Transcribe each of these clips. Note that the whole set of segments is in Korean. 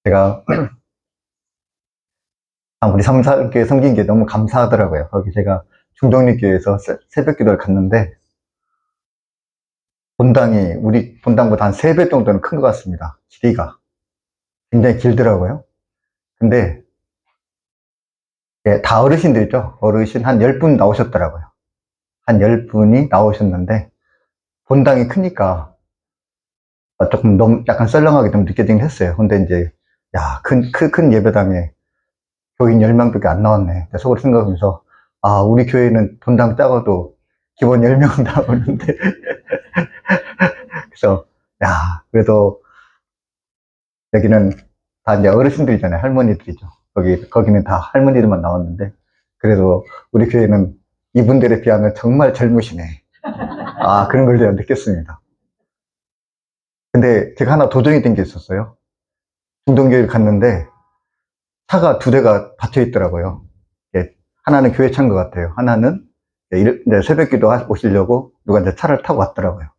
제가 우리 삼사교회 섬긴 게 너무 감사하더라고요. 거기 제가 중동리교회에서 새벽 기도를 갔는데 본당이 우리 본당보다 한 3배 정도는 큰 것 같습니다. 길이가 굉장히 길더라고요. 근데 다 어르신들이죠. 어르신 한 10분 나오셨더라고요. 한 10분이 나오셨는데 본당이 크니까 조금 너무 약간 썰렁하게 좀 느껴지긴 했어요. 근데 이제 큰 예배당에 교인 10명밖에 안 나왔네. 속으로 생각하면서 우리 교회는 본당 작아도 기본 10명 나오는데 그래서 그래도 여기는 다 이제 어르신들이잖아요. 할머니들이죠. 거기는 다 할머니들만 나왔는데 그래도 우리 교회는 이분들에 비하면 정말 젊으시네. 그런 걸 제가 느꼈습니다. 근데 제가 하나 도전이 된 게 있었어요. 중동교회를 갔는데 차가 2대가 박혀 있더라고요. 하나는 교회 차인 것 같아요. 하나는 이제 새벽 기도 오시려고 누가 이제 차를 타고 왔더라고요.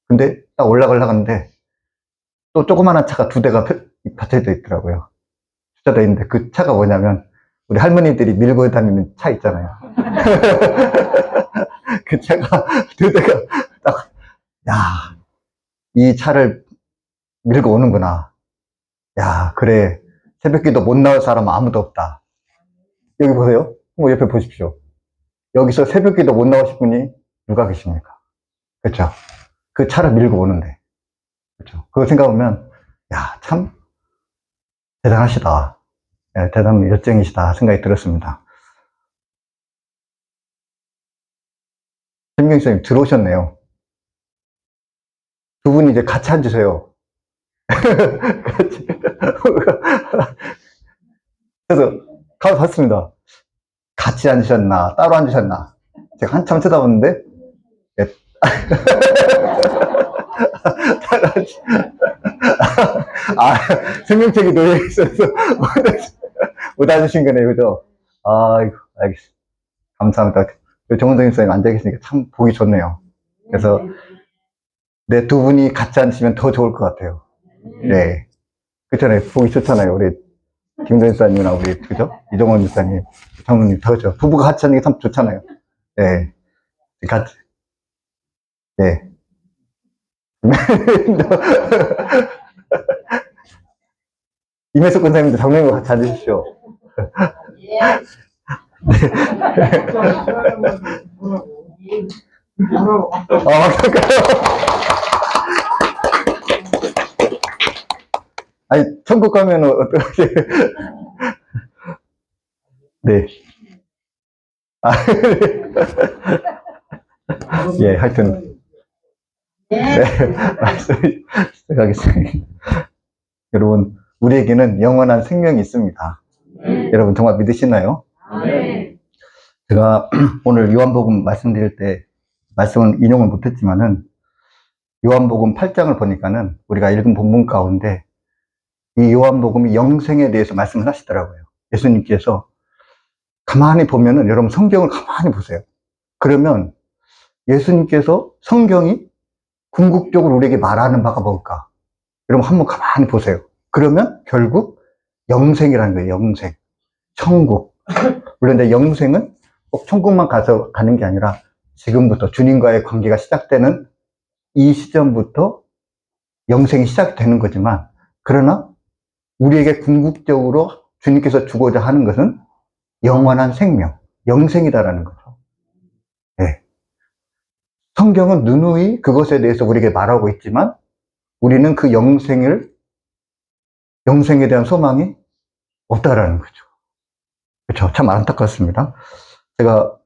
근데 딱 올라가려고 하는데 또 조그마한 차가 2대가 받쳐져 있더라고요. 주차되어 있는데 그 차가 뭐냐면 우리 할머니들이 밀고 다니는 차 있잖아요. 그 차가 2대가 딱, 이 차를 밀고 오는구나. 그래. 새벽기도 못 나올 사람은 아무도 없다. 여기 보세요. 옆에 보십시오. 여기서 새벽기도 못 나오실 분이 누가 계십니까? 그렇죠. 그 차를 밀고 오는데. 그렇죠. 그거 생각하면, 참 대단하시다. 대단한 열정이시다 생각이 들었습니다. 김경 선생님 들어오셨네요. 두 분이 이제 같이 앉으세요. 같이. 그래서 가서 봤습니다. 같이 앉으셨나 따로 앉으셨나 제가 한참 쳐다봤는데 따로 생명책이 놓여 있어서 못 앉으신 거네요. 그죠? 알겠습니다. 감사합니다. 정은동 선생님 앉아 계시니까 참 보기 좋네요. 그래서 두 분이 같이 앉으시면 더 좋을 것 같아요. 네. 그렇잖아요. 보기 좋잖아요. 우리 김동 집사님이나 우리, 그죠? 이종원 집사님, 장모님, 그죠? 부부가 같이 하는 게 참 좋잖아요. 네. 같이, 네. 임혜숙 권사님도 장모님과 같이 앉으십시오. 그럴까요? 아니, 천국 가면은 어떻게. 네. 하여튼. 네. 말씀하겠습니다. 여러분, 우리에게는 영원한 생명이 있습니다. 여러분, 정말 믿으시나요? 제가 오늘 요한복음 말씀드릴 때, 말씀은 인용을 못했지만은, 요한복음 8장을 보니까는 우리가 읽은 본문 가운데 이 요한복음이 영생에 대해서 말씀을 하시더라고요. 예수님께서 가만히 보면은 여러분 성경을 가만히 보세요. 그러면 예수님께서 성경이 궁극적으로 우리에게 말하는 바가 뭘까? 여러분 한번 가만히 보세요. 그러면 결국 영생이라는 거예요. 영생. 천국. 물론 이제 영생은 꼭 천국만 가는 게 아니라 지금부터 주님과의 관계가 시작되는 이 시점부터 영생이 시작되는 거지만 그러나 우리에게 궁극적으로 주님께서 주고자 하는 것은 영원한 생명, 영생이다라는 거죠. 네. 성경은 누누이 그것에 대해서 우리에게 말하고 있지만 우리는 그 영생에 대한 소망이 없다라는 거죠. 그렇죠. 참 안타깝습니다. 제가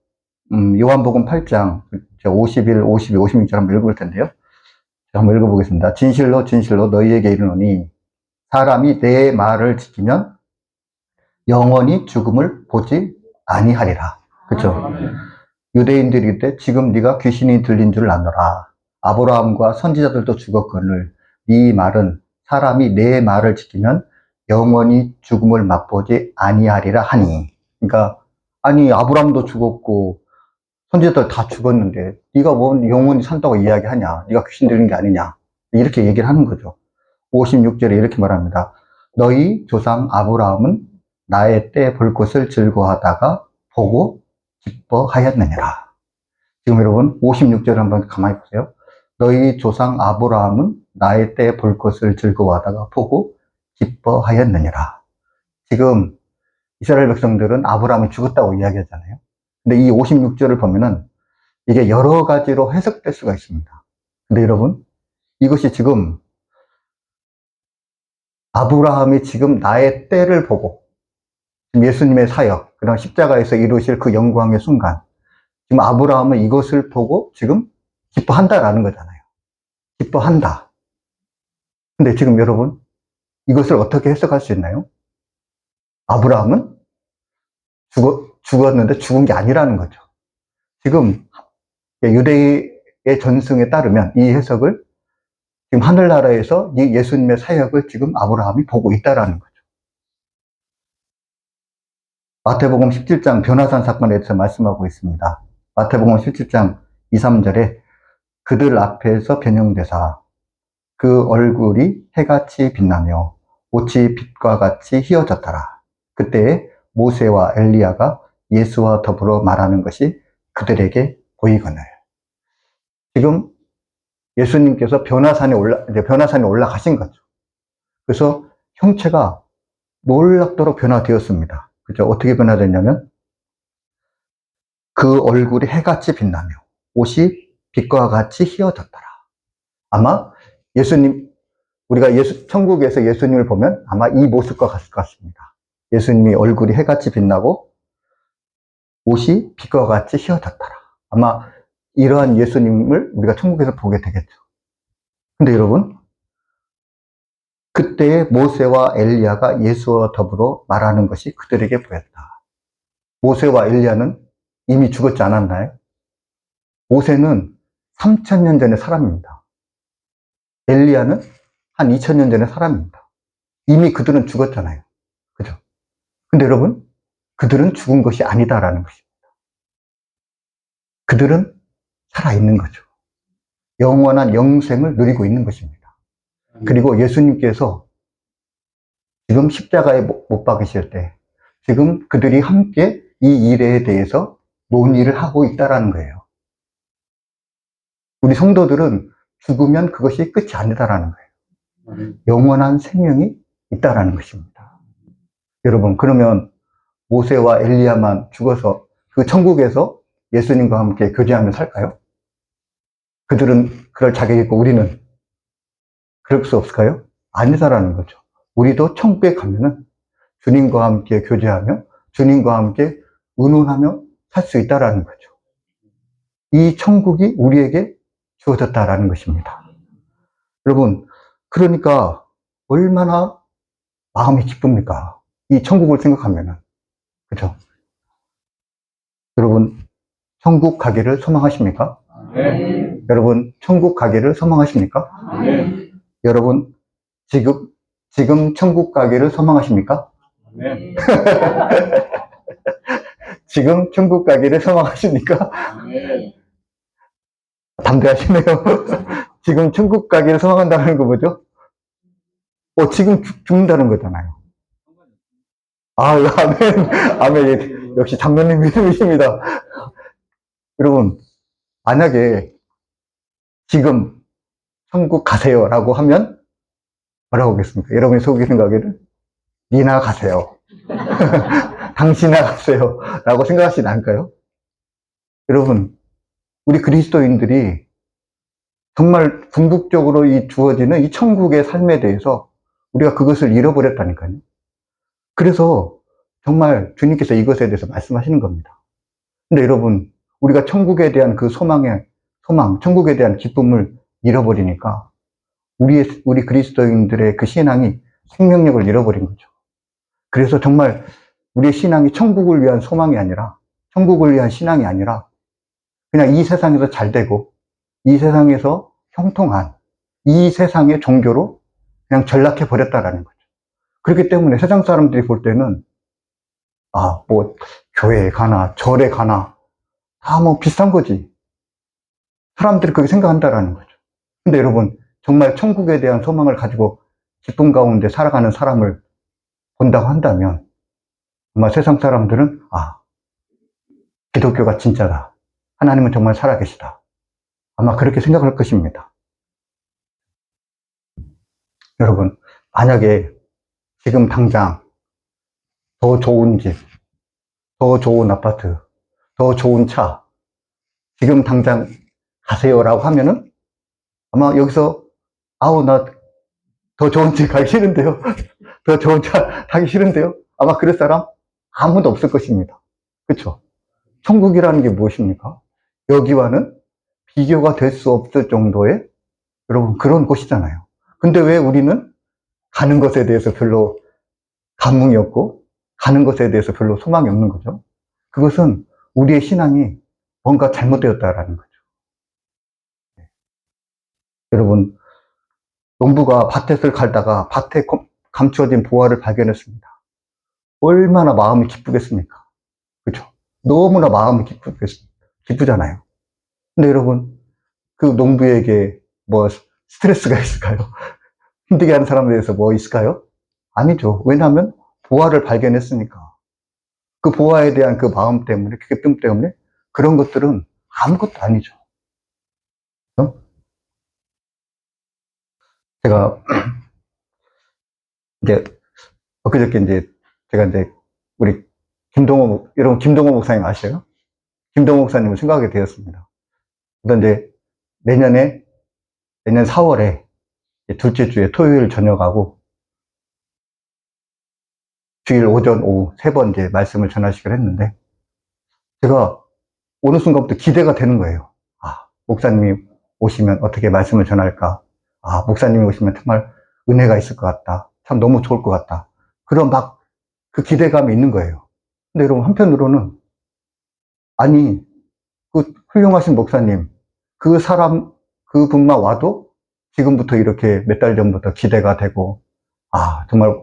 요한복음 8장 51, 52, 56절 한번 읽어볼 텐데요. 제가 한번 읽어보겠습니다. 진실로 진실로 너희에게 이르노니 사람이 내 말을 지키면 영원히 죽음을 보지 아니하리라. 그렇죠? 유대인들이 이때 지금 네가 귀신이 들린 줄 아노라. 아브라함과 선지자들도 죽었거늘 네 말은 사람이 내 말을 지키면 영원히 죽음을 맛보지 아니하리라 하니. 그러니까 아니 아브라함도 죽었고 선지자들 다 죽었는데 네가 뭐 영원히 산다고 이야기하냐. 네가 귀신 들린 게 아니냐. 이렇게 얘기를 하는 거죠. 56절에 이렇게 말합니다. 너희 조상 아브라함은 나의 때 볼 것을 즐거워하다가 보고 기뻐하였느니라. 지금 여러분 56절 한번 가만히 보세요. 너희 조상 아브라함은 나의 때 볼 것을 즐거워하다가 보고 기뻐하였느니라. 지금 이스라엘 백성들은 아브라함이 죽었다고 이야기하잖아요. 근데 이 56절을 보면은 이게 여러 가지로 해석될 수가 있습니다. 근데 여러분, 이것이 지금 아브라함이 지금 나의 때를 보고 예수님의 사역, 그다음 십자가에서 이루실 그 영광의 순간, 지금 아브라함은 이것을 보고 지금 기뻐한다라는 거잖아요. 기뻐한다. 근데 지금 여러분, 이것을 어떻게 해석할 수 있나요? 아브라함은 죽었는데 죽은 게 아니라는 거죠. 지금 유대의 전승에 따르면 이 해석을 지금 하늘나라에서 이 예수님의 사역을 지금 아브라함이 보고 있다라는 거죠. 마태복음 17장 변화산 사건에 대해서 말씀하고 있습니다. 마태복음 17장 2, 3절에 그들 앞에서 변형되사 그 얼굴이 해같이 빛나며 옷이 빛과 같이 휘어졌더라. 그때에 모세와 엘리야가 예수와 더불어 말하는 것이 그들에게 보이거늘. 지금 예수님께서 변화산에 올라가신 거죠. 그래서 형체가 놀랍도록 변화되었습니다. 그죠? 어떻게 변화됐냐면 그 얼굴이 해같이 빛나며 옷이 빛과 같이 휘어졌더라. 아마 우리가 천국에서 예수님을 보면 아마 이 모습과 같을 것 같습니다. 예수님이 얼굴이 해같이 빛나고 옷이 빛과 같이 휘어졌더라. 아마 이러한 예수님을 우리가 천국에서 보게 되겠죠. 근데 여러분, 그때의 모세와 엘리야가 예수와 더불어 말하는 것이 그들에게 보였다. 모세와 엘리야는 이미 죽었지 않았나요? 모세는 3000년 전의 사람입니다. 엘리야는 한 2000년 전의 사람입니다. 이미 그들은 죽었잖아요. 그죠? 근데 여러분, 그들은 죽은 것이 아니다라는 것입니다. 그들은 살아있는 거죠. 영원한 영생을 누리고 있는 것입니다. 그리고 예수님께서 지금 십자가에 못 박으실 때 지금 그들이 함께 이 일에 대해서 논의를 하고 있다는 거예요. 우리 성도들은 죽으면 그것이 끝이 아니다라는 거예요. 영원한 생명이 있다라는 것입니다. 여러분, 그러면 모세와 엘리야만 죽어서 그 천국에서 예수님과 함께 교제하며 살까요? 그들은 그럴 자격이 있고 우리는 그럴 수 없을까요? 아니다라는 거죠. 우리도 천국에 가면은 주님과 함께 교제하며 주님과 함께 의논하며 살 수 있다라는 거죠. 이 천국이 우리에게 주어졌다라는 것입니다. 여러분, 그러니까 얼마나 마음이 기쁩니까? 이 천국을 생각하면은. 그죠? 여러분, 천국 가기를 소망하십니까? 네. 여러분, 천국 가기를 소망하십니까? 네. 여러분, 지금 천국 가기를 소망하십니까? 네. 지금 천국 가기를 소망하십니까? 네. 담대하시네요. 지금 천국 가기를 소망한다는 거 뭐죠? 지금 죽는다는 거잖아요. 아멘. 아멘. 역시 장로님 믿음이십니다. 여러분, 만약에 지금 천국 가세요라고 하면 뭐라고 하겠습니까? 여러분이 속이 생각에는 니나 가세요. 당신이나 가세요. 라고 생각하시지 않을까요? 여러분, 우리 그리스도인들이 정말 궁극적으로 주어지는 이 천국의 삶에 대해서 우리가 그것을 잃어버렸다니까요. 그래서 정말 주님께서 이것에 대해서 말씀하시는 겁니다. 근데 여러분, 우리가 천국에 대한 그 소망, 천국에 대한 기쁨을 잃어버리니까 우리 그리스도인들의 그 신앙이 생명력을 잃어버린 거죠. 그래서 정말 우리의 신앙이 천국을 위한 소망이 아니라, 천국을 위한 신앙이 아니라 그냥 이 세상에서 잘 되고 이 세상에서 형통한 이 세상의 종교로 그냥 전락해 버렸다라는 거죠. 그렇기 때문에 세상 사람들이 볼 때는 교회에 가나 절에 가나 다 비슷한 거지. 사람들이 그렇게 생각한다라는 거죠. 근데 여러분, 정말 천국에 대한 소망을 가지고 기쁨 가운데 살아가는 사람을 본다고 한다면 아마 세상 사람들은 기독교가 진짜다. 하나님은 정말 살아계시다. 아마 그렇게 생각할 것입니다. 여러분, 만약에 지금 당장 더 좋은 집, 더 좋은 아파트, 더 좋은 차, 지금 당장 가세요라고 하면은 아마 여기서 나 더 좋은 집 가기 싫은데요. 더 좋은 차 타기 싫은데요. 아마 그럴 사람 아무도 없을 것입니다. 그렇죠? 천국이라는 게 무엇입니까? 여기와는 비교가 될 수 없을 정도의 여러분 그런 곳이잖아요. 근데 왜 우리는 가는 것에 대해서 별로 감흥이 없고 가는 것에 대해서 별로 소망이 없는 거죠? 그것은 우리의 신앙이 뭔가 잘못되었다라는 거죠. 여러분, 농부가 밭에서 갈다가 밭에 감추어진 보화를 발견했습니다. 얼마나 마음이 기쁘겠습니까? 그렇죠? 너무나 마음이 기쁘잖아요. 근데 여러분, 그 농부에게 뭐 스트레스가 있을까요? 힘들게 하는 사람에 대해서 뭐 있을까요? 아니죠. 왜냐하면 보화를 발견했으니까. 그 보화에 대한 그 마음 때문에, 그 기쁨 때문에 그런 것들은 아무것도 아니죠. 어? 제가 이제 엊그저께 제가 우리 여러분 김동호 목사님 아시죠? 김동호 목사님을 생각하게 되었습니다. 그런데 내년 4월에 둘째 주에 토요일 저녁하고 주일 오전 오후 3번 말씀을 전하시기로 했는데 제가 어느 순간부터 기대가 되는 거예요. 목사님이 오시면 어떻게 말씀을 전할까? 목사님이 오시면 정말 은혜가 있을 것 같다. 참 너무 좋을 것 같다. 그런 그 기대감이 있는 거예요. 근데 여러분 한편으로는 그 훌륭하신 목사님, 그분만 와도 지금부터 이렇게 몇 달 전부터 기대가 되고 정말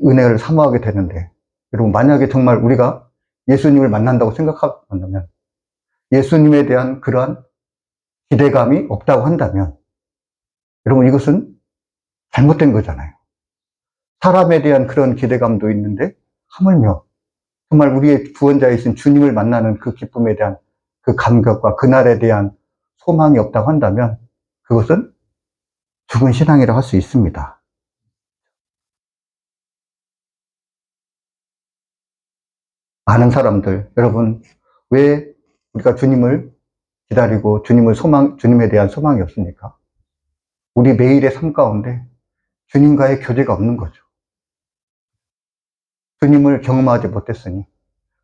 은혜를 사모하게 되는데 여러분 만약에 정말 우리가 예수님을 만난다고 생각한다면 예수님에 대한 그러한 기대감이 없다고 한다면 여러분 이것은 잘못된 거잖아요. 사람에 대한 그런 기대감도 있는데 하물며 정말 우리의 구원자이신 주님을 만나는 그 기쁨에 대한 그 감격과 그날에 대한 소망이 없다고 한다면 그것은 죽은 신앙이라고 할 수 있습니다. 많은 사람들, 여러분, 왜 우리가 주님을 기다리고 주님에 대한 소망이 없습니까? 우리 매일의 삶 가운데 주님과의 교제가 없는 거죠. 주님을 경험하지 못했으니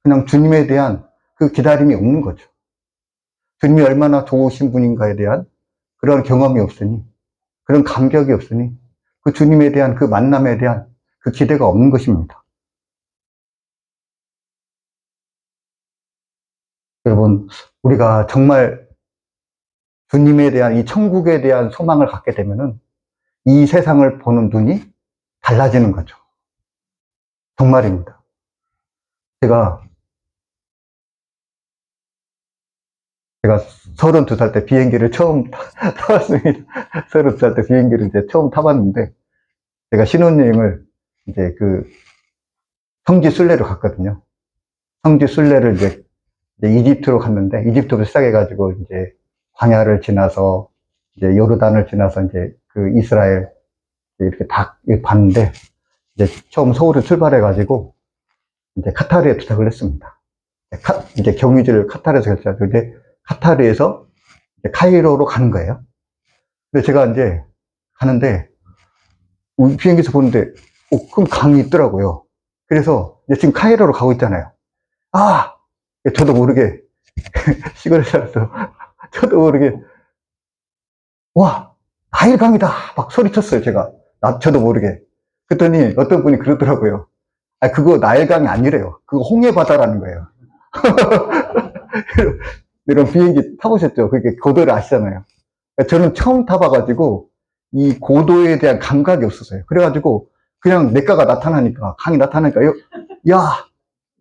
그냥 주님에 대한 그 기다림이 없는 거죠. 주님이 얼마나 좋으신 분인가에 대한 그런 경험이 없으니 그런 감격이 없으니 그 주님에 대한 그 만남에 대한 그 기대가 없는 것입니다. 여러분, 우리가 정말 주님에 대한 이 천국에 대한 소망을 갖게 되면은 이 세상을 보는 눈이 달라지는 거죠. 정말입니다. 제가 32살 때 비행기를 처음 타봤습니다. 32살 때 비행기를 처음 타봤는데 제가 신혼여행을 성지 순례로 갔거든요. 성지 순례를 이집트로 갔는데 이집트부터 시작해가지고 광야를 지나서 요르단을 지나서 그 이스라엘 이렇게 다 봤는데 처음 서울을 출발해가지고 카타르에 도착을 했습니다. 경유지를 카타르에서 결정하고 카타르에서 카이로로 가는 거예요. 근데 제가 가는데 비행기에서 보는데 큰 강이 있더라고요. 그래서 지금 카이로로 가고 있잖아요. 저도 모르게 시골에 살아서 저도 모르게 와 나일강이다 막 소리쳤어요. 제가 저도 모르게. 그랬더니 어떤 분이 그러더라고요. 그거 나일강이 아니래요. 그거 홍해바다라는 거예요. 이런 비행기 타보셨죠? 그게 고도를 아시잖아요. 저는 처음 타봐가지고 이 고도에 대한 감각이 없었어요. 그래가지고 그냥 냇가가 나타나니까 강이 나타나니까 야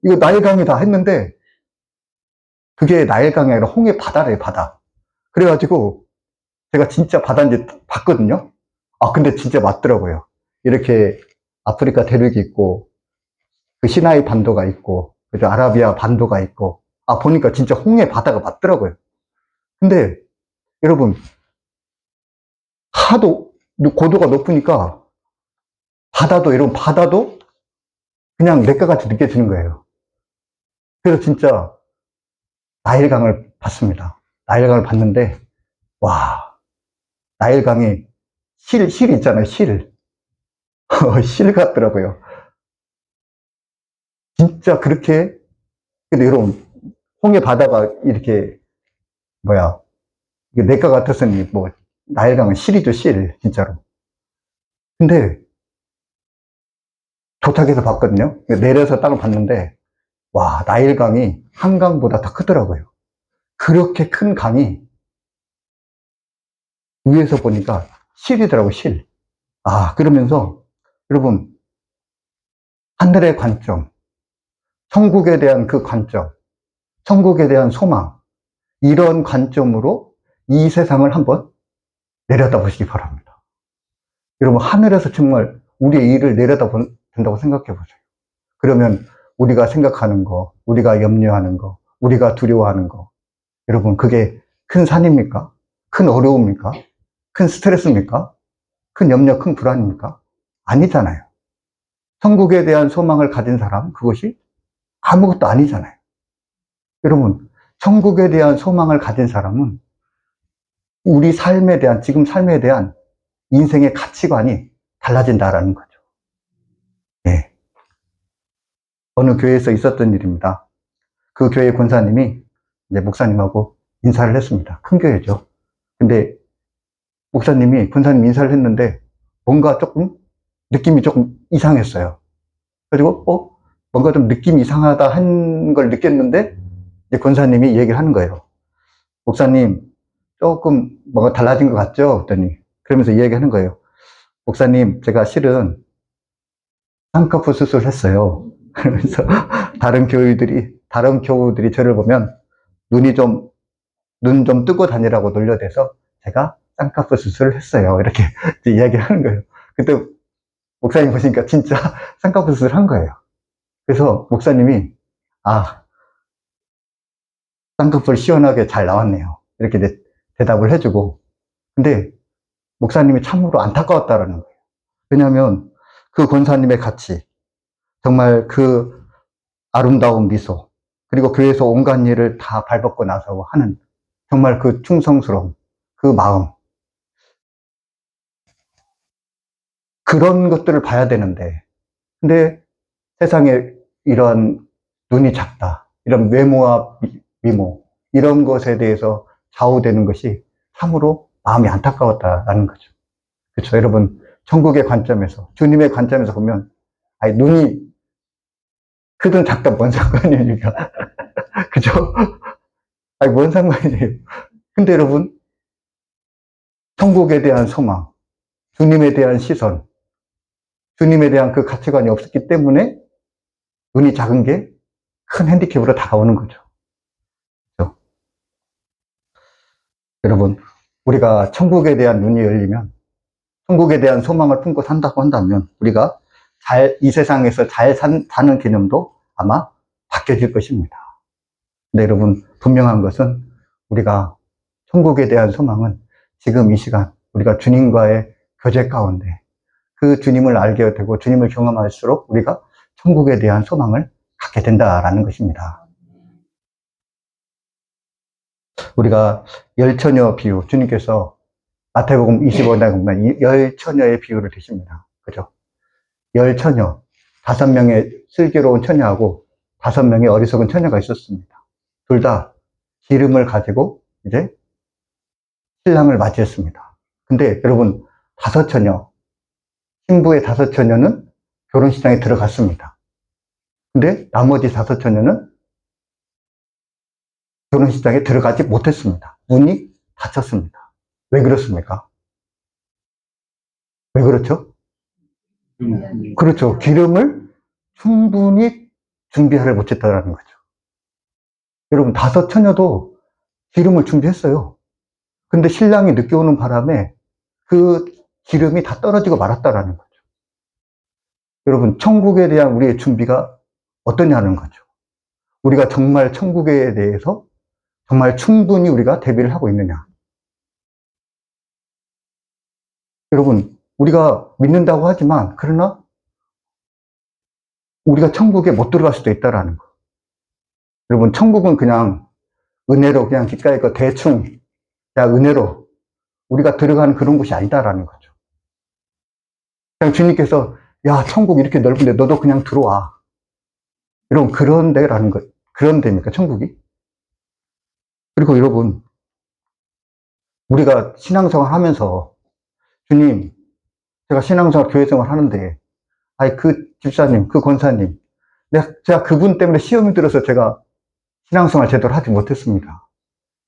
이거 나일강이다 했는데 그게 나일강이 아니라 홍해바다래요. 바다. 그래가지고 제가 진짜 바다인지 봤거든요. 근데 진짜 맞더라고요. 이렇게 아프리카 대륙이 있고, 그 시나이 반도가 있고, 그죠? 아라비아 반도가 있고, 보니까 진짜 홍해 바다가 맞더라고요. 근데 여러분, 하도 고도가 높으니까 바다도, 여러분, 바다도 그냥 냇가 같이 느껴지는 거예요. 그래서 진짜 나일강을 봤습니다. 나일강을 봤는데, 와, 나일강이 실 있잖아요, 실. 실 같더라고요. 진짜 그렇게, 근데 여러분, 홍해 바다가 이렇게, 뭐야, 이게 냇가 같았으니, 뭐, 나일강은 실이죠, 실, 진짜로. 근데 도착해서 봤거든요. 내려서 땅을 봤는데, 와, 나일강이 한강보다 더 크더라고요. 그렇게 큰 강이 위에서 보니까 실이더라고요, 실. 그러면서, 여러분, 하늘의 관점, 천국에 대한 그 관점, 천국에 대한 소망, 이런 관점으로 이 세상을 한번 내려다보시기 바랍니다. 여러분, 하늘에서 정말 우리의 일을 내려다본다고 생각해 보세요. 그러면 우리가 생각하는 거, 우리가 염려하는 거, 우리가 두려워하는 거, 여러분, 그게 큰 산입니까? 큰 어려움입니까? 큰 스트레스입니까? 큰 염려, 큰 불안입니까? 아니잖아요. 천국에 대한 소망을 가진 사람, 그것이 아무것도 아니잖아요. 여러분, 천국에 대한 소망을 가진 사람은 우리 삶에 대한, 지금 삶에 대한 인생의 가치관이 달라진다라는 거죠. 네. 어느 교회에서 있었던 일입니다. 그 교회 권사님이 이제 목사님하고 인사를 했습니다. 큰 교회죠. 근데 목사님이, 권사님 인사를 했는데 뭔가 느낌이 조금 이상했어요. 그리고, 뭔가 좀 느낌이 이상하다 한 걸 느꼈는데, 이제 권사님이 얘기를 하는 거예요. 목사님, 조금 뭔가 달라진 것 같죠? 그랬더니, 그러면서 얘기하는 거예요. 목사님, 제가 실은 쌍꺼풀 수술을 했어요. 그러면서 다른 교우들이 저를 보면 눈 좀 뜨고 다니라고 놀려대서 제가 쌍꺼풀 수술을 했어요. 이렇게 이야기하는 거예요. 그때 목사님 보시니까 진짜 쌍꺼풀 수술을 한 거예요. 그래서 목사님이, 쌍꺼풀 시원하게 잘 나왔네요. 이렇게 대답을 해주고. 근데 목사님이 참으로 안타까웠다라는 거예요. 왜냐하면 그 권사님의 가치, 정말 그 아름다운 미소, 그리고 교회에서 온갖 일을 다 발벗고 나서 하는 정말 그 충성스러움, 그 마음, 그런 것들을 봐야 되는데, 근데 세상에 이런 눈이 작다, 이런 외모와 미모, 이런 것에 대해서 좌우되는 것이 참으로 마음이 안타까웠다라는 거죠. 그렇죠. 여러분, 천국의 관점에서, 주님의 관점에서 보면, 눈이 크든 작다 뭔 상관입니까? 그죠? 뭔 상관이에요. 근데 여러분, 천국에 대한 소망, 주님에 대한 시선, 주님에 대한 그 가치관이 없었기 때문에 눈이 작은 게 큰 핸디캡으로 다가오는 거죠. 그렇죠? 여러분, 우리가 천국에 대한 눈이 열리면, 천국에 대한 소망을 품고 산다고 한다면, 우리가 이 세상에서 잘 사는 개념도 아마 바뀌어질 것입니다. 근데 여러분, 분명한 것은 우리가 천국에 대한 소망은 지금 이 시간 우리가 주님과의 교제 가운데 그 주님을 알게 되고 주님을 경험할수록 우리가 천국에 대한 소망을 갖게 된다라는 것입니다. 우리가 열처녀 비유, 주님께서 마태복음 25장에 보면 열처녀의 비유를 드십니다. 그죠? 열처녀, 5명의 슬기로운 처녀하고 5명의 어리석은 처녀가 있었습니다. 둘 다 기름을 가지고 이제 신랑을 맞이했습니다. 근데 여러분, 5처녀, 신부의 5처녀는 결혼식장에 들어갔습니다. 근데 나머지 5처녀는 결혼식장에 들어가지 못했습니다. 문이 닫혔습니다. 왜 그렇습니까? 왜 그렇죠? 그렇죠. 기름을 충분히 준비하를 못했다는 거죠. 여러분, 5처녀도 기름을 준비했어요. 근데 신랑이 늦게 오는 바람에 그 기름이 다 떨어지고 말았다라는 거죠. 여러분, 천국에 대한 우리의 준비가 어떠냐는 거죠. 우리가 정말 천국에 대해서 정말 충분히 우리가 대비를 하고 있느냐. 여러분, 우리가 믿는다고 하지만, 그러나 우리가 천국에 못 들어갈 수도 있다라는 거. 여러분, 천국은 그냥 은혜로, 그냥 깃가에 거 대충, 야, 은혜로 우리가 들어가는 그런 곳이 아니다라는 거죠. 그냥 주님께서, 야, 천국 이렇게 넓은데 너도 그냥 들어와. 여러분, 그런 데라는 거, 그런 데입니까, 천국이? 그리고 여러분, 우리가 신앙생활 하면서, 주님, 제가 신앙생활, 교회생활 하는데, 아니, 그 집사님, 그 권사님, 제가 그분 때문에 시험이 들어서 제가 신앙생활 제대로 하지 못했습니다.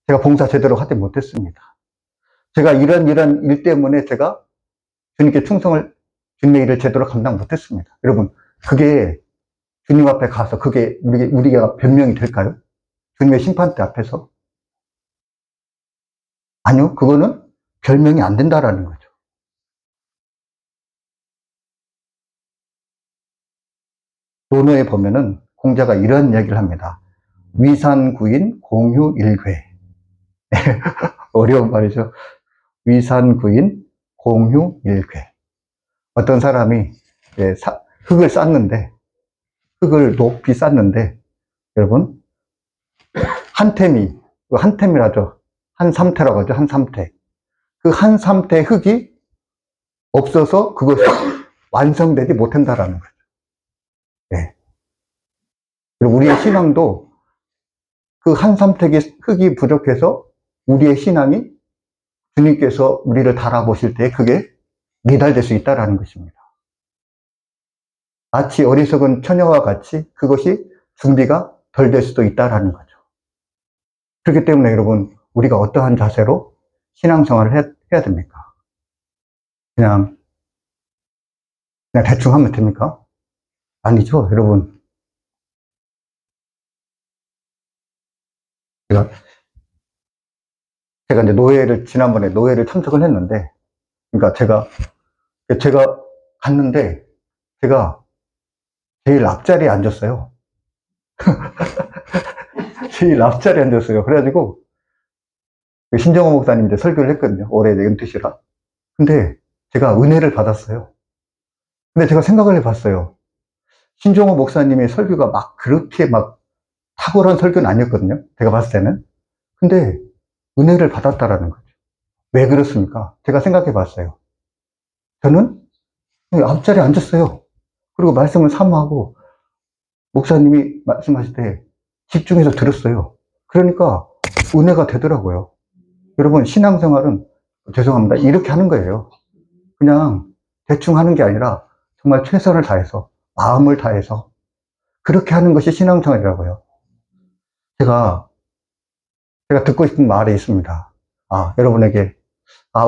제가 봉사 제대로 하지 못했습니다. 제가 이런 일 때문에 제가 주님께 주님의 일을 제대로 감당 못했습니다. 여러분, 그게 주님 앞에 가서 그게 우리가 변명이 될까요? 주님의 심판대 앞에서? 아니요, 그거는 변명이 안 된다라는 거죠. 논어에 보면은 공자가 이런 얘기를 합니다. 위산구인 공휴일괴. 어려운 말이죠. 위산구인 공휴일괴. 어떤 사람이 흙을 쌓는데, 흙을 높이 쌓는데, 여러분, 한 템이라죠. 한 삼태라고 하죠. 한 삼태. 그 한 삼태 흙이 없어서 그것이 완성되지 못한다라는 거죠. 네. 그리고 우리의 신앙도 그 한 삼택의 흙이 부족해서 우리의 신앙이 주님께서 우리를 달아보실 때 그게 미달될 수 있다는 것입니다. 마치 어리석은 처녀와 같이 그것이 준비가 덜 될 수도 있다는 거죠. 그렇기 때문에 여러분, 우리가 어떠한 자세로 신앙생활을 해야 됩니까? 그냥 대충 하면 됩니까? 아니죠, 여러분. 제가 이제 지난번에 노예를 참석을 했는데, 그러니까 제가 갔는데, 제가 제일 앞자리에 앉았어요. 제일 앞자리에 앉았어요. 그래가지고, 신정호 목사님 설교를 했거든요. 올해 은퇴시라. 근데 제가 은혜를 받았어요. 근데 제가 생각을 해봤어요. 신정호 목사님의 설교가 막 그렇게 막 탁월한 설교는 아니었거든요. 제가 봤을 때는. 근데 은혜를 받았다라는 거죠. 왜 그렇습니까? 제가 생각해 봤어요. 저는 앞자리에 앉았어요. 그리고 말씀을 사모하고 목사님이 말씀하실 때 집중해서 들었어요. 그러니까 은혜가 되더라고요. 여러분, 신앙생활은 죄송합니다. 이렇게 하는 거예요. 그냥 대충 하는 게 아니라 정말 최선을 다해서, 마음을 다해서 그렇게 하는 것이 신앙생활이라고요. 제가 듣고 싶은 말이 있습니다. 여러분에게,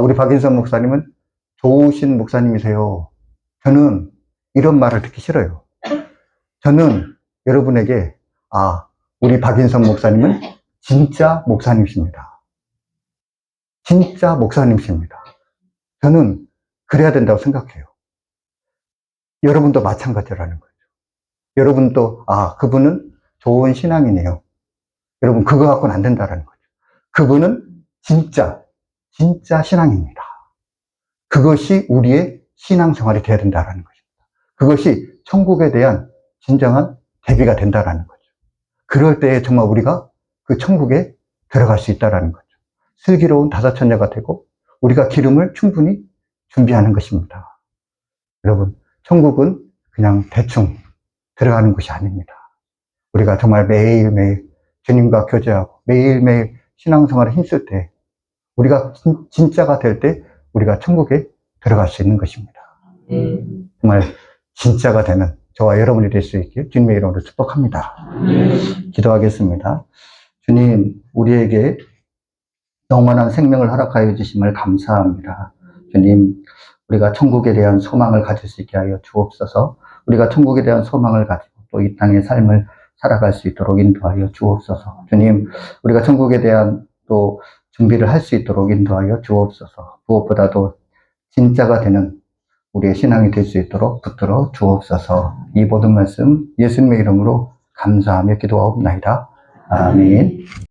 우리 박인선 목사님은 좋으신 목사님이세요. 저는 이런 말을 듣기 싫어요. 저는 여러분에게, 우리 박인선 목사님은 진짜 목사님이십니다. 진짜 목사님이십니다. 저는 그래야 된다고 생각해요. 여러분도 마찬가지라는 거죠. 여러분도, 그분은 좋은 신앙이네요. 여러분, 그거 갖고는 안 된다는 거죠. 그분은 진짜 신앙입니다. 그것이 우리의 신앙생활이 되어야 된다는 것입니다. 그것이 천국에 대한 진정한 대비가 된다는 거죠. 그럴 때 정말 우리가 그 천국에 들어갈 수 있다는 거죠. 슬기로운 다사천녀가 되고 우리가 기름을 충분히 준비하는 것입니다. 여러분, 천국은 그냥 대충 들어가는 곳이 아닙니다. 우리가 정말 매일매일 주님과 교제하고 매일매일 신앙생활에 힘쓸 때 우리가 진짜가 될 때 우리가 천국에 들어갈 수 있는 것입니다. 정말 진짜가 되는 저와 여러분이 될 수 있길 주님의 이름으로 축복합니다. 기도하겠습니다. 주님, 우리에게 영원한 생명을 허락하여 주심을 감사합니다. 주님, 우리가 천국에 대한 소망을 가질 수 있게 하여 주옵소서. 우리가 천국에 대한 소망을 가지고 또 이 땅의 삶을 살아갈 수 있도록 인도하여 주옵소서. 주님, 우리가 천국에 대한 또 준비를 할 수 있도록 인도하여 주옵소서. 무엇보다도 진짜가 되는 우리의 신앙이 될 수 있도록 붙들어 주옵소서. 이 모든 말씀 예수님의 이름으로 감사하며 기도하옵나이다. 아멘.